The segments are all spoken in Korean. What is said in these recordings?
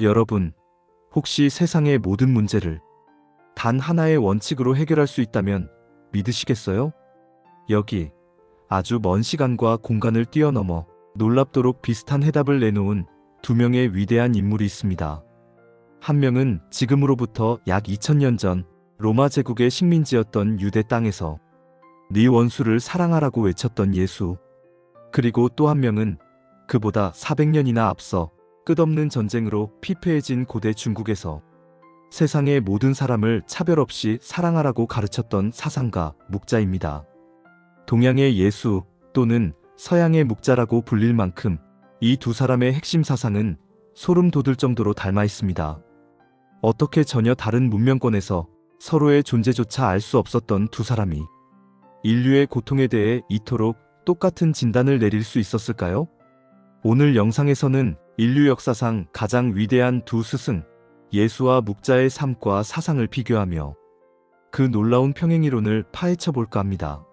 여러분, 혹시 세상의 모든 문제를 단 하나의 원칙으로 해결할 수 있다면 믿으시겠어요? 여기 아주 먼 시간과 공간을 뛰어넘어 놀랍도록 비슷한 해답을 내놓은 두 명의 위대한 인물이 있습니다. 한 명은 지금으로부터 약 2000년 전 로마 제국의 식민지였던 유대 땅에서 네 원수를 사랑하라고 외쳤던 예수. 그리고 또 한 명은 그보다 400년이나 앞서 끝없는 전쟁으로 피폐해진 고대 중국에서 세상의 모든 사람을 차별 없이 사랑하라고 가르쳤던 사상가 묵자입니다. 동양의 예수 또는 서양의 묵자라고 불릴 만큼 이 두 사람의 핵심 사상은 소름 돋을 정도로 닮아 있습니다. 어떻게 전혀 다른 문명권에서 서로의 존재조차 알 수 없었던 두 사람이 인류의 고통에 대해 이토록 똑같은 진단을 내릴 수 있었을까요? 오늘 영상에서는 인류 역사상 가장 위대한 두 스승, 예수와 묵자의 삶과 사상을 비교하며 그 놀라운 평행이론을 파헤쳐 볼까 합니다.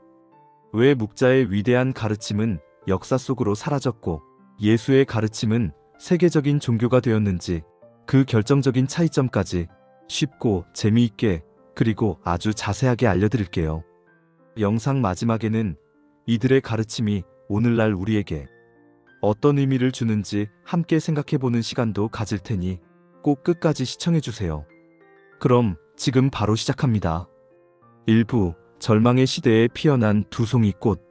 왜 묵자의 위대한 가르침은 역사 속으로 사라졌고 예수의 가르침은 세계적인 종교가 되었는지 그 결정적인 차이점까지 쉽고 재미있게 그리고 아주 자세하게 알려드릴게요. 영상 마지막에는 이들의 가르침이 오늘날 우리에게 어떤 의미를 주는지 함께 생각해보는 시간도 가질 테니 꼭 끝까지 시청해주세요. 그럼 지금 바로 시작합니다. 1부 절망의 시대에 피어난 두 송이 꽃.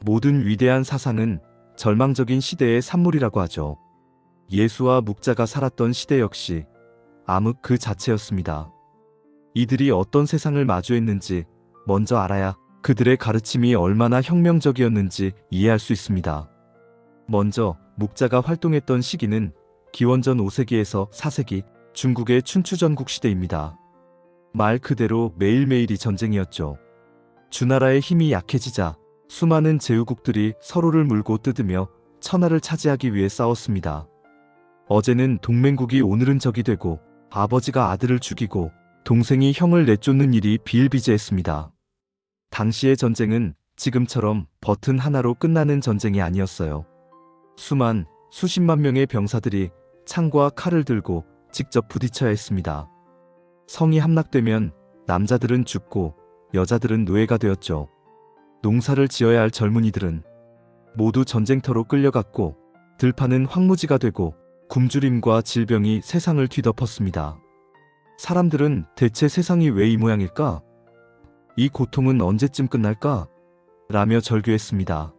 모든 위대한 사상은 절망적인 시대의 산물이라고 하죠. 예수와 묵자가 살았던 시대 역시 암흑 그 자체였습니다. 이들이 어떤 세상을 마주했는지 먼저 알아야 그들의 가르침이 얼마나 혁명적이었는지 이해할 수 있습니다. 먼저 묵자가 활동했던 시기는 기원전 5세기에서 4세기 중국의 춘추전국 시대입니다. 말 그대로 매일매일이 전쟁이었죠. 주나라의 힘이 약해지자 수많은 제후국들이 서로를 물고 뜯으며 천하를 차지하기 위해 싸웠습니다. 어제는 동맹국이 오늘은 적이 되고 아버지가 아들을 죽이고 동생이 형을 내쫓는 일이 비일비재했습니다. 당시의 전쟁은 지금처럼 버튼 하나로 끝나는 전쟁이 아니었어요. 수십만 명의 병사들이 창과 칼을 들고 직접 부딪혀야 했습니다. 성이 함락되면 남자들은 죽고 여자들은 노예가 되었죠. 농사를 지어야 할 젊은이들은 모두 전쟁터로 끌려갔고 들판은 황무지가 되고 굶주림과 질병이 세상을 뒤덮었습니다. 사람들은 대체 세상이 왜 이 모양일까? 이 고통은 언제쯤 끝날까? 라며 절규했습니다.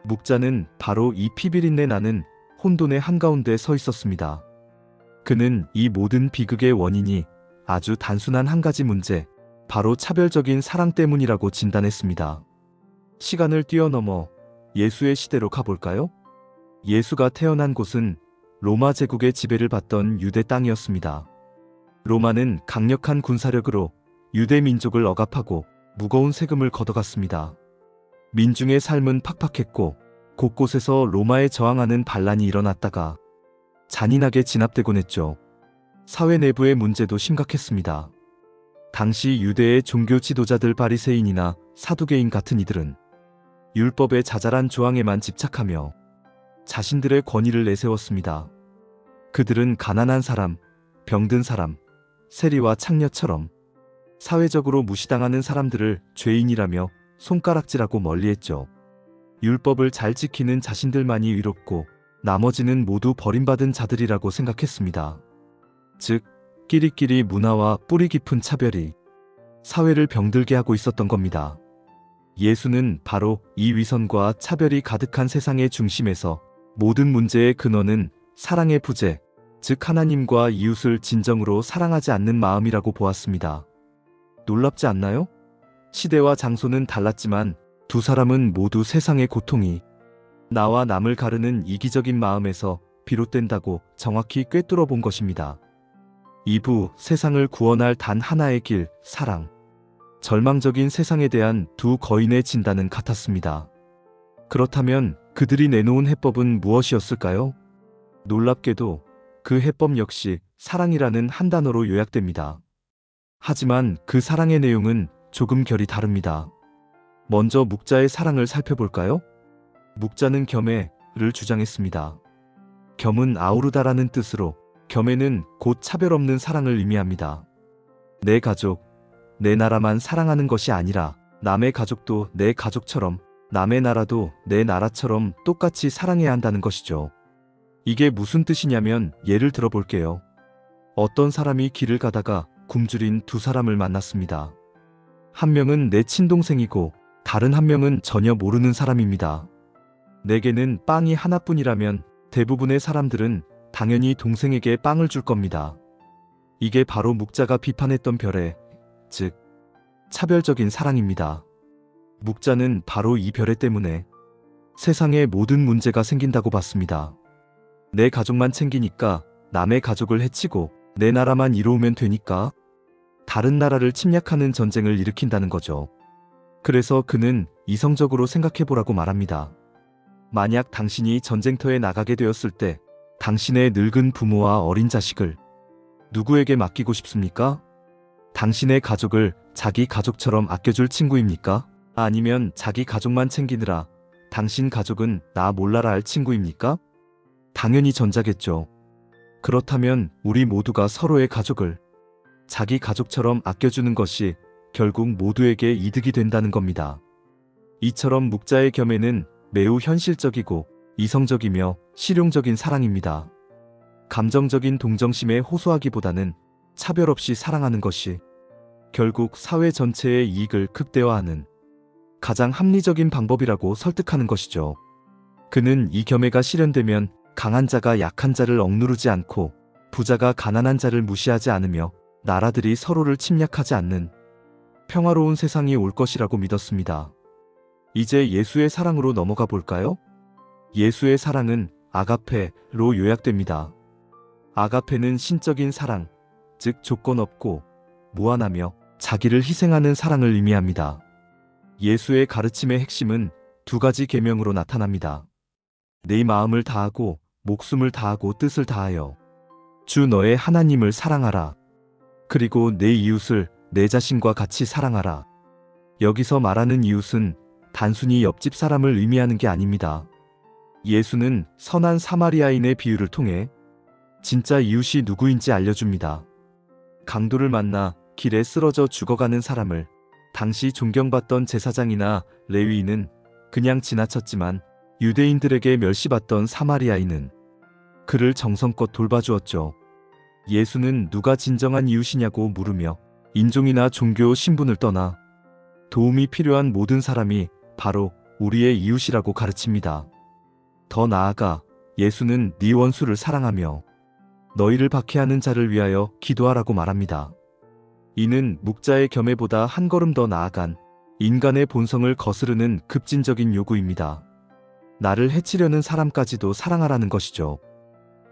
묵자는 바로 이 피비린내 나는 혼돈의 한가운데 서 있었습니다. 그는 이 모든 비극의 원인이 아주 단순한 한 가지 문제, 바로 차별적인 사랑 때문이라고 진단했습니다. 시간을 뛰어넘어 예수의 시대로 가볼까요? 예수가 태어난 곳은 로마 제국의 지배를 받던 유대 땅이었습니다. 로마는 강력한 군사력으로 유대 민족을 억압하고 무거운 세금을 걷어갔습니다. 민중의 삶은 팍팍했고 곳곳에서 로마에 저항하는 반란이 일어났다가 잔인하게 진압되곤 했죠. 사회 내부의 문제도 심각했습니다. 당시 유대의 종교 지도자들 바리새인이나 사두개인 같은 이들은 율법의 자잘한 조항에만 집착하며 자신들의 권위를 내세웠습니다. 그들은 가난한 사람, 병든 사람, 세리와 창녀처럼 사회적으로 무시당하는 사람들을 죄인이라며 손가락질하고 멀리했죠. 율법을 잘 지키는 자신들만이 의롭고 나머지는 모두 버림받은 자들이라고 생각했습니다. 즉, 끼리끼리 문화와 뿌리 깊은 차별이 사회를 병들게 하고 있었던 겁니다. 예수는 바로 이 위선과 차별이 가득한 세상의 중심에서 모든 문제의 근원은 사랑의 부재, 즉 하나님과 이웃을 진정으로 사랑하지 않는 마음이라고 보았습니다. 놀랍지 않나요? 시대와 장소는 달랐지만 두 사람은 모두 세상의 고통이 나와 남을 가르는 이기적인 마음에서 비롯된다고 정확히 꿰뚫어 본 것입니다. 2부 세상을 구원할 단 하나의 길, 사랑. 절망적인 세상에 대한 두 거인의 진단은 같았습니다. 그렇다면 그들이 내놓은 해법은 무엇이었을까요? 놀랍게도 그 해법 역시 사랑이라는 한 단어로 요약됩니다. 하지만 그 사랑의 내용은 조금 결이 다릅니다. 먼저 묵자의 사랑을 살펴볼까요? 묵자는 겸해를 주장했습니다. 겸은 아우르다라는 뜻으로 겸해는 곧 차별 없는 사랑을 의미합니다. 내 가족, 내 나라만 사랑하는 것이 아니라 남의 가족도 내 가족처럼, 남의 나라도 내 나라처럼 똑같이 사랑해야 한다는 것이죠. 이게 무슨 뜻이냐면 예를 들어 볼게요. 어떤 사람이 길을 가다가 굶주린 두 사람을 만났습니다. 한 명은 내 친동생이고 다른 한 명은 전혀 모르는 사람입니다. 내게는 빵이 하나뿐이라면 대부분의 사람들은 당연히 동생에게 빵을 줄 겁니다. 이게 바로 묵자가 비판했던 별의, 즉 차별적인 사랑입니다. 묵자는 바로 이 별의 때문에 세상에 모든 문제가 생긴다고 봤습니다. 내 가족만 챙기니까 남의 가족을 해치고 내 나라만 이로우면 되니까 다른 나라를 침략하는 전쟁을 일으킨다는 거죠. 그래서 그는 이성적으로 생각해보라고 말합니다. 만약 당신이 전쟁터에 나가게 되었을 때 당신의 늙은 부모와 어린 자식을 누구에게 맡기고 싶습니까? 당신의 가족을 자기 가족처럼 아껴줄 친구입니까? 아니면 자기 가족만 챙기느라 당신 가족은 나 몰라라 할 친구입니까? 당연히 전자겠죠. 그렇다면 우리 모두가 서로의 가족을 자기 가족처럼 아껴주는 것이 결국 모두에게 이득이 된다는 겁니다. 이처럼 묵자의 겸해는 매우 현실적이고 이성적이며 실용적인 사랑입니다. 감정적인 동정심에 호소하기보다는 차별 없이 사랑하는 것이 결국 사회 전체의 이익을 극대화하는 가장 합리적인 방법이라고 설득하는 것이죠. 그는 이 겸해가 실현되면 강한 자가 약한 자를 억누르지 않고 부자가 가난한 자를 무시하지 않으며 나라들이 서로를 침략하지 않는 평화로운 세상이 올 것이라고 믿었습니다. 이제 예수의 사랑으로 넘어가 볼까요? 예수의 사랑은 아가페로 요약됩니다. 아가페는 신적인 사랑, 즉 조건 없고 무한하며 자기를 희생하는 사랑을 의미합니다. 예수의 가르침의 핵심은 두 가지 계명으로 나타납니다. 네 마음을 다하고 목숨을 다하고 뜻을 다하여 주 너의 하나님을 사랑하라. 그리고 내 이웃을 내 자신과 같이 사랑하라. 여기서 말하는 이웃은 단순히 옆집 사람을 의미하는 게 아닙니다. 예수는 선한 사마리아인의 비유를 통해 진짜 이웃이 누구인지 알려줍니다. 강도를 만나 길에 쓰러져 죽어가는 사람을 당시 존경받던 제사장이나 레위인은 그냥 지나쳤지만 유대인들에게 멸시받던 사마리아인은 그를 정성껏 돌봐주었죠. 예수는 누가 진정한 이웃이냐고 물으며 인종이나 종교 신분을 떠나 도움이 필요한 모든 사람이 바로 우리의 이웃이라고 가르칩니다. 더 나아가 예수는 네 원수를 사랑하며 너희를 박해하는 자를 위하여 기도하라고 말합니다. 이는 묵자의 겸해보다 한 걸음 더 나아간 인간의 본성을 거스르는 급진적인 요구입니다. 나를 해치려는 사람까지도 사랑하라는 것이죠.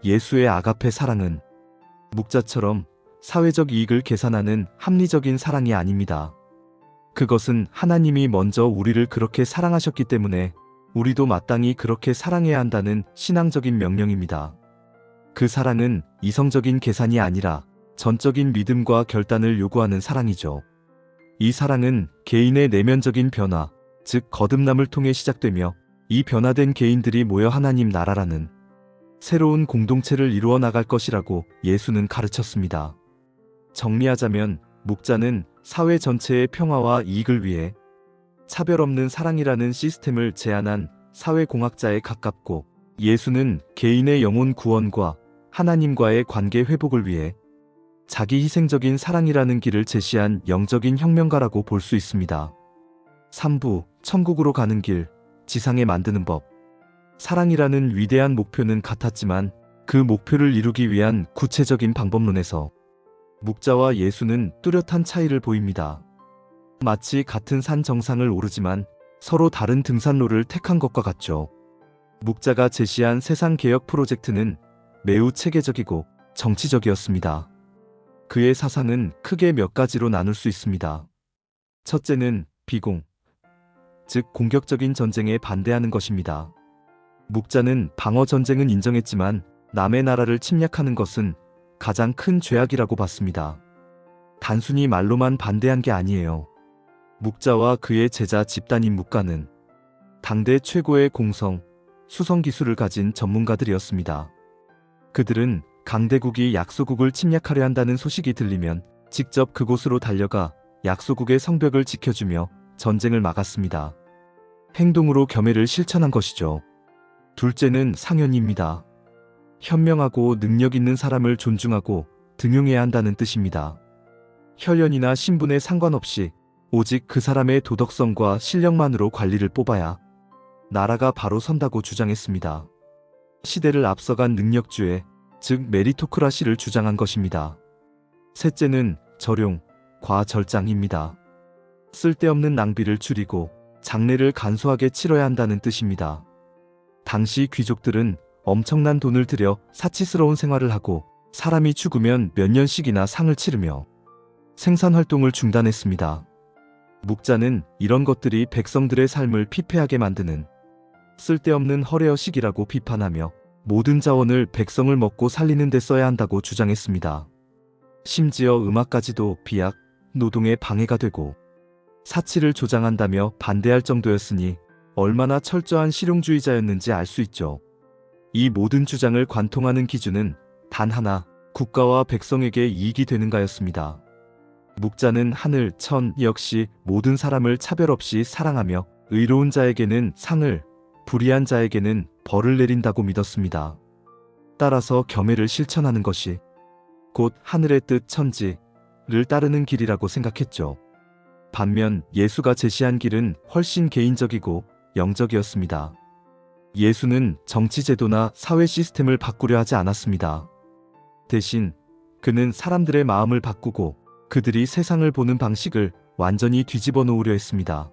예수의 아가페 사랑은 묵자처럼 사회적 이익을 계산하는 합리적인 사랑이 아닙니다. 그것은 하나님이 먼저 우리를 그렇게 사랑하셨기 때문에 우리도 마땅히 그렇게 사랑해야 한다는 신앙적인 명령입니다. 그 사랑은 이성적인 계산이 아니라 전적인 믿음과 결단을 요구하는 사랑이죠. 이 사랑은 개인의 내면적인 변화, 즉 거듭남을 통해 시작되며 이 변화된 개인들이 모여 하나님 나라라는 새로운 공동체를 이루어 나갈 것이라고 예수는 가르쳤습니다. 정리하자면 묵자는 사회 전체의 평화와 이익을 위해 차별 없는 사랑이라는 시스템을 제안한 사회공학자에 가깝고, 예수는 개인의 영혼 구원과 하나님과의 관계 회복을 위해 자기 희생적인 사랑이라는 길을 제시한 영적인 혁명가라고 볼 수 있습니다. 3부, 천국으로 가는 길, 지상에 만드는 법. 사랑이라는 위대한 목표는 같았지만 그 목표를 이루기 위한 구체적인 방법론에서 묵자와 예수는 뚜렷한 차이를 보입니다. 마치 같은 산 정상을 오르지만 서로 다른 등산로를 택한 것과 같죠. 묵자가 제시한 세상 개혁 프로젝트는 매우 체계적이고 정치적이었습니다. 그의 사상은 크게 몇 가지로 나눌 수 있습니다. 첫째는 비공, 즉 공격적인 전쟁에 반대하는 것입니다. 묵자는 방어 전쟁은 인정했지만 남의 나라를 침략하는 것은 가장 큰 죄악이라고 봤습니다. 단순히 말로만 반대한 게 아니에요. 묵자와 그의 제자 집단인 묵가는 당대 최고의 공성, 수성 기술을 가진 전문가들이었습니다. 그들은 강대국이 약소국을 침략하려 한다는 소식이 들리면 직접 그곳으로 달려가 약소국의 성벽을 지켜주며 전쟁을 막았습니다. 행동으로 겸해를 실천한 것이죠. 둘째는 상연입니다. 현명하고 능력 있는 사람을 존중하고 등용해야 한다는 뜻입니다. 혈연이나 신분에 상관없이 오직 그 사람의 도덕성과 실력만으로 관리를 뽑아야 나라가 바로 선다고 주장했습니다. 시대를 앞서간 능력주의, 즉 메리토크라시를 주장한 것입니다. 셋째는 절용, 과절장입니다. 쓸데없는 낭비를 줄이고 장례를 간소하게 치러야 한다는 뜻입니다. 당시 귀족들은 엄청난 돈을 들여 사치스러운 생활을 하고 사람이 죽으면 몇 년씩이나 상을 치르며 생산활동을 중단했습니다. 묵자는 이런 것들이 백성들의 삶을 피폐하게 만드는 쓸데없는 허례허식이라고 비판하며 모든 자원을 백성을 먹고 살리는 데 써야 한다고 주장했습니다. 심지어 음악까지도 비약, 노동에 방해가 되고 사치를 조장한다며 반대할 정도였으니 얼마나 철저한 실용주의자였는지 알 수 있죠. 이 모든 주장을 관통하는 기준은 단 하나, 국가와 백성에게 이익이 되는가였습니다. 묵자는 하늘, 천 역시 모든 사람을 차별 없이 사랑하며 의로운 자에게는 상을, 불의한 자에게는 벌을 내린다고 믿었습니다. 따라서 겸해를 실천하는 것이 곧 하늘의 뜻 천지를 따르는 길이라고 생각했죠. 반면 예수가 제시한 길은 훨씬 개인적이고 영적이었습니다. 예수는 정치제도나 사회 시스템을 바꾸려 하지 않았습니다. 대신 그는 사람들의 마음을 바꾸고 그들이 세상을 보는 방식을 완전히 뒤집어 놓으려 했습니다.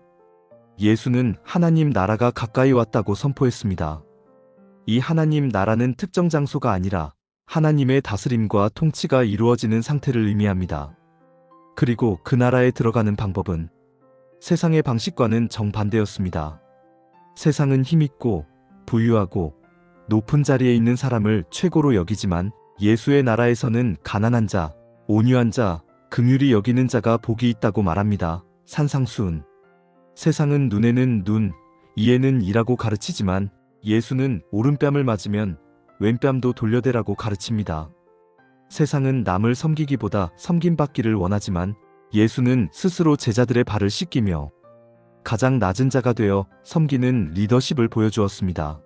예수는 하나님 나라가 가까이 왔다고 선포했습니다. 이 하나님 나라는 특정 장소가 아니라 하나님의 다스림과 통치가 이루어지는 상태를 의미합니다. 그리고 그 나라에 들어가는 방법은 세상의 방식과는 정반대였습니다. 세상은 힘있고 부유하고 높은 자리에 있는 사람을 최고로 여기지만 예수의 나라에서는 가난한 자, 온유한 자, 긍휼히 여기는 자가 복이 있다고 말합니다. 산상수훈. 세상은 눈에는 눈, 이에는 이라고 가르치지만 예수는 오른뺨을 맞으면 왼뺨도 돌려대라고 가르칩니다. 세상은 남을 섬기기보다 섬김받기를 원하지만 예수는 스스로 제자들의 발을 씻기며 가장 낮은 자가 되어 섬기는 리더십을 보여주었습니다.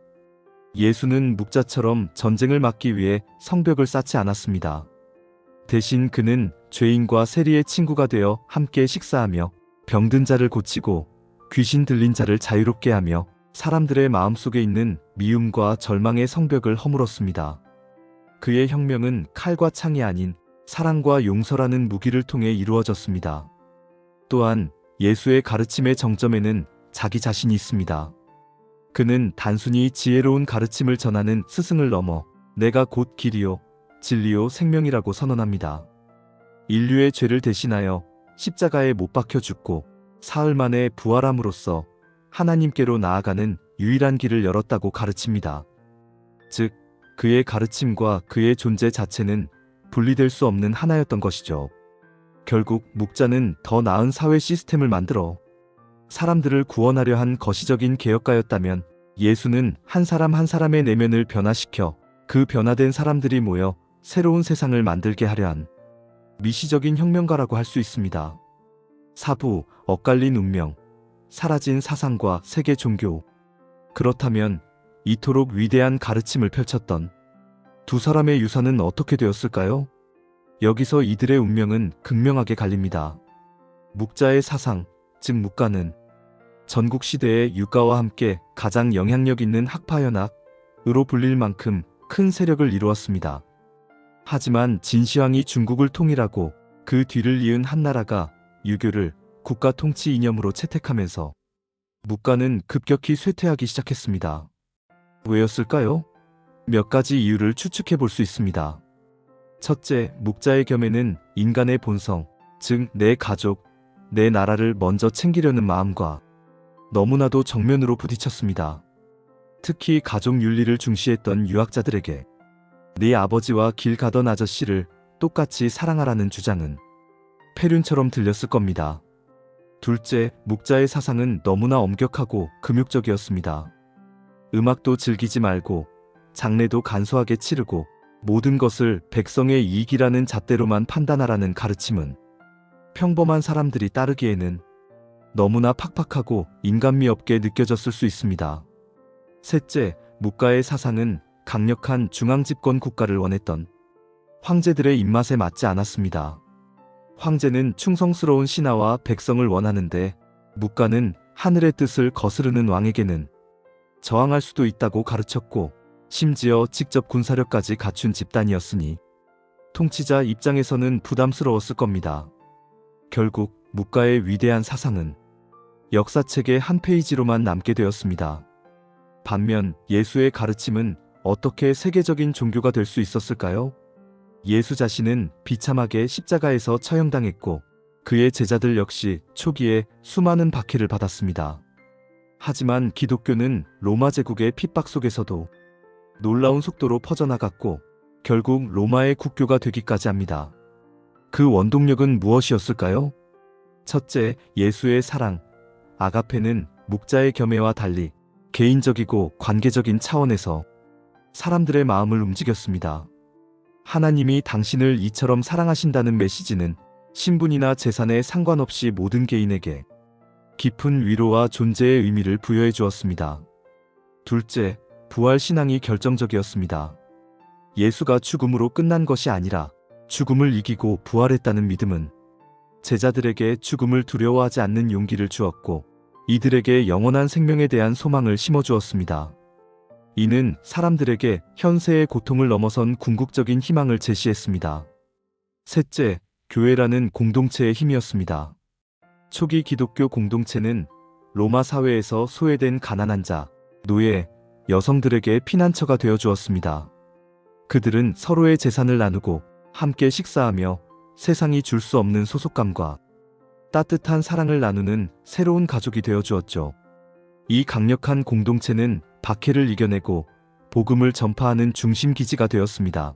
예수는 묵자처럼 전쟁을 막기 위해 성벽을 쌓지 않았습니다. 대신 그는 죄인과 세리의 친구가 되어 함께 식사하며 병든 자를 고치고 귀신 들린 자를 자유롭게 하며 사람들의 마음속에 있는 미움과 절망의 성벽을 허물었습니다. 그의 혁명은 칼과 창이 아닌 사랑과 용서라는 무기를 통해 이루어졌습니다. 또한 예수의 가르침의 정점에는 자기 자신이 있습니다. 그는 단순히 지혜로운 가르침을 전하는 스승을 넘어 내가 곧 길이요, 진리요, 생명이라고 선언합니다. 인류의 죄를 대신하여 십자가에 못 박혀 죽고 사흘 만에 부활함으로써 하나님께로 나아가는 유일한 길을 열었다고 가르칩니다. 즉, 그의 가르침과 그의 존재 자체는 분리될 수 없는 하나였던 것이죠. 결국 묵자는 더 나은 사회 시스템을 만들어 사람들을 구원하려 한 거시적인 개혁가였다면 예수는 한 사람 한 사람의 내면을 변화시켜 그 변화된 사람들이 모여 새로운 세상을 만들게 하려 한 미시적인 혁명가라고 할 수 있습니다. 사부, 엇갈린 운명, 사라진 사상과 세계 종교. 그렇다면 이토록 위대한 가르침을 펼쳤던 두 사람의 유산은 어떻게 되었을까요? 여기서 이들의 운명은 극명하게 갈립니다. 묵자의 사상, 즉 묵가는 전국 시대의 유가와 함께 가장 영향력 있는 학파연합으로 불릴 만큼 큰 세력을 이루었습니다. 하지만 진시황이 중국을 통일하고 그 뒤를 이은 한나라가 유교를 국가 통치 이념으로 채택하면서 묵가는 급격히 쇠퇴하기 시작했습니다. 왜였을까요? 몇 가지 이유를 추측해 볼 수 있습니다. 첫째, 묵자의 겸해는 인간의 본성, 즉 내 가족, 내 나라를 먼저 챙기려는 마음과 너무나도 정면으로 부딪혔습니다. 특히 가족 윤리를 중시했던 유학자들에게 네 아버지와 길 가던 아저씨를 똑같이 사랑하라는 주장은 폐륜처럼 들렸을 겁니다. 둘째, 묵자의 사상은 너무나 엄격하고 금욕적이었습니다. 음악도 즐기지 말고 장례도 간소하게 치르고 모든 것을 백성의 이익이라는 잣대로만 판단하라는 가르침은 평범한 사람들이 따르기에는 너무나 팍팍하고 인간미 없게 느껴졌을 수 있습니다. 셋째, 묵가의 사상은 강력한 중앙집권 국가를 원했던 황제들의 입맛에 맞지 않았습니다. 황제는 충성스러운 신하와 백성을 원하는데 묵가는 하늘의 뜻을 거스르는 왕에게는 저항할 수도 있다고 가르쳤고 심지어 직접 군사력까지 갖춘 집단이었으니 통치자 입장에서는 부담스러웠을 겁니다. 결국 묵가의 위대한 사상은 역사책의 한 페이지로만 남게 되었습니다. 반면 예수의 가르침은 어떻게 세계적인 종교가 될 수 있었을까요? 예수 자신은 비참하게 십자가에서 처형당했고 그의 제자들 역시 초기에 수많은 박해를 받았습니다. 하지만 기독교는 로마 제국의 핍박 속에서도 놀라운 속도로 퍼져나갔고 결국 로마의 국교가 되기까지 합니다. 그 원동력은 무엇이었을까요? 첫째, 예수의 사랑. 아가페는 묵자의 겸해와 달리 개인적이고 관계적인 차원에서 사람들의 마음을 움직였습니다. 하나님이 당신을 이처럼 사랑하신다는 메시지는 신분이나 재산에 상관없이 모든 개인에게 깊은 위로와 존재의 의미를 부여해 주었습니다. 둘째, 부활 신앙이 결정적이었습니다. 예수가 죽음으로 끝난 것이 아니라 죽음을 이기고 부활했다는 믿음은 제자들에게 죽음을 두려워하지 않는 용기를 주었고 이들에게 영원한 생명에 대한 소망을 심어주었습니다. 이는 사람들에게 현세의 고통을 넘어선 궁극적인 희망을 제시했습니다. 셋째, 교회라는 공동체의 힘이었습니다. 초기 기독교 공동체는 로마 사회에서 소외된 가난한 자, 노예, 여성들에게 피난처가 되어 주었습니다. 그들은 서로의 재산을 나누고 함께 식사하며 세상이 줄 수 없는 소속감과 따뜻한 사랑을 나누는 새로운 가족이 되어 주었죠. 이 강력한 공동체는 박해를 이겨내고 복음을 전파하는 중심 기지가 되었습니다.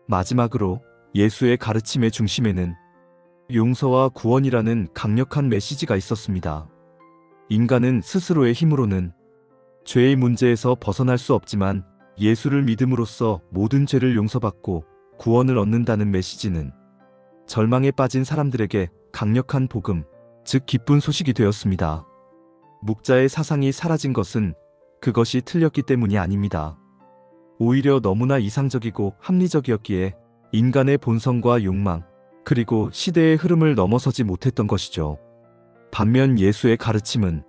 마지막으로 예수의 가르침의 중심에는 용서와 구원이라는 강력한 메시지가 있었습니다. 인간은 스스로의 힘으로는 죄의 문제에서 벗어날 수 없지만 예수를 믿음으로써 모든 죄를 용서받고 구원을 얻는다는 메시지는 절망에 빠진 사람들에게 강력한 복음, 즉 기쁜 소식이 되었습니다. 묵자의 사상이 사라진 것은 그것이 틀렸기 때문이 아닙니다. 오히려 너무나 이상적이고 합리적이었기에 인간의 본성과 욕망, 그리고 시대의 흐름을 넘어서지 못했던 것이죠. 반면 예수의 가르침은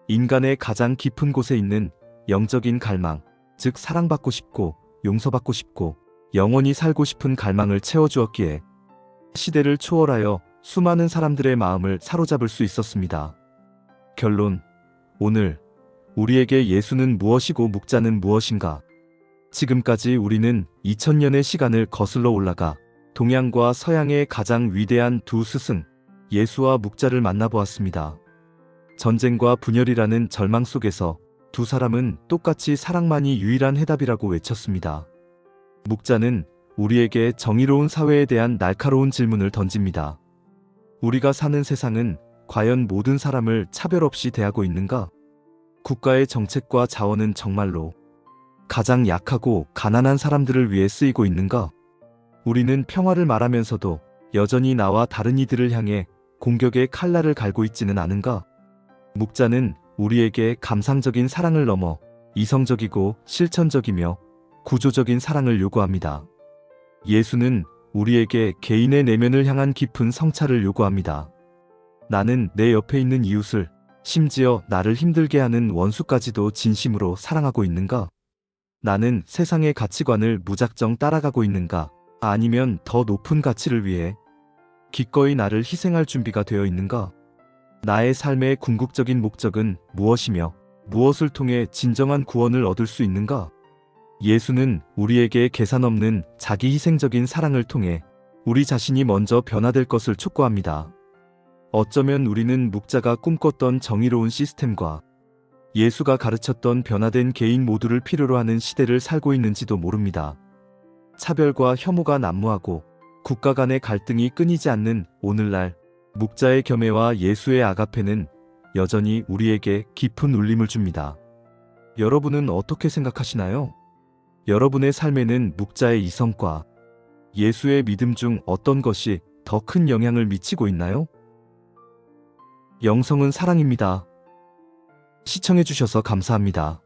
인간의 가장 깊은 곳에 있는 영적인 갈망, 즉 사랑받고 싶고 용서받고 싶고 영원히 살고 싶은 갈망을 채워주었기에 시대를 초월하여 수많은 사람들의 마음을 사로잡을 수 있었습니다. 결론, 오늘 우리에게 예수는 무엇이고 묵자는 무엇인가? 지금까지 우리는 2000년의 시간을 거슬러 올라가 동양과 서양의 가장 위대한 두 스승, 예수와 묵자를 만나보았습니다. 전쟁과 분열이라는 절망 속에서 두 사람은 똑같이 사랑만이 유일한 해답이라고 외쳤습니다. 묵자는 우리에게 정의로운 사회에 대한 날카로운 질문을 던집니다. 우리가 사는 세상은 과연 모든 사람을 차별 없이 대하고 있는가? 국가의 정책과 자원은 정말로 가장 약하고 가난한 사람들을 위해 쓰이고 있는가? 우리는 평화를 말하면서도 여전히 나와 다른 이들을 향해 공격의 칼날을 갈고 있지는 않은가? 묵자는 우리에게 감상적인 사랑을 넘어 이성적이고 실천적이며 구조적인 사랑을 요구합니다. 예수는 우리에게 개인의 내면을 향한 깊은 성찰을 요구합니다. 나는 내 옆에 있는 이웃을, 심지어 나를 힘들게 하는 원수까지도 진심으로 사랑하고 있는가? 나는 세상의 가치관을 무작정 따라가고 있는가? 아니면 더 높은 가치를 위해 기꺼이 나를 희생할 준비가 되어 있는가? 나의 삶의 궁극적인 목적은 무엇이며 무엇을 통해 진정한 구원을 얻을 수 있는가? 예수는 우리에게 계산 없는 자기 희생적인 사랑을 통해 우리 자신이 먼저 변화될 것을 촉구합니다. 어쩌면 우리는 묵자가 꿈꿨던 정의로운 시스템과 예수가 가르쳤던 변화된 개인 모두를 필요로 하는 시대를 살고 있는지도 모릅니다. 차별과 혐오가 난무하고 국가 간의 갈등이 끊이지 않는 오늘날, 묵자의 겸해와 예수의 아가페는 여전히 우리에게 깊은 울림을 줍니다. 여러분은 어떻게 생각하시나요? 여러분의 삶에는 묵자의 이성과 예수의 믿음 중 어떤 것이 더 큰 영향을 미치고 있나요? 영성은 사랑입니다. 시청해주셔서 감사합니다.